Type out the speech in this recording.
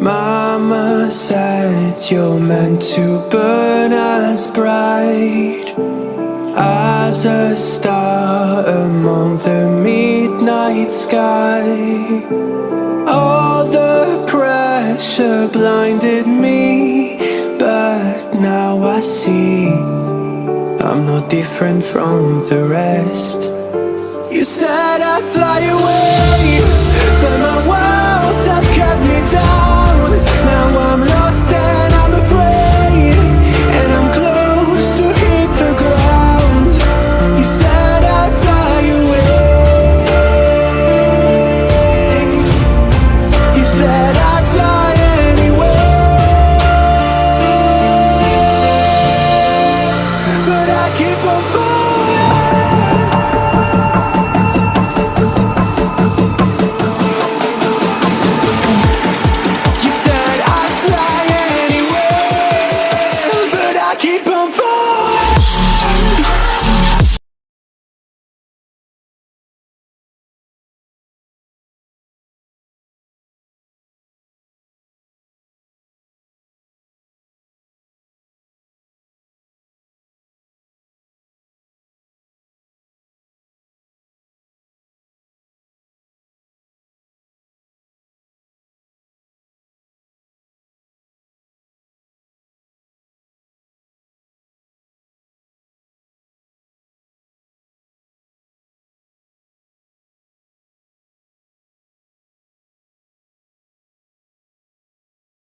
Mama said you're meant to burn as bright as a star among the midnight sky. All the pressure blinded me, but now I see I'm not different from the rest. You said I'd fly away, but my walls have kept me down. Now I'm lost and I'm afraid, and I'm close to hit the ground. You said I'd fly away. You said I'd fly anyway, but I keep on falling.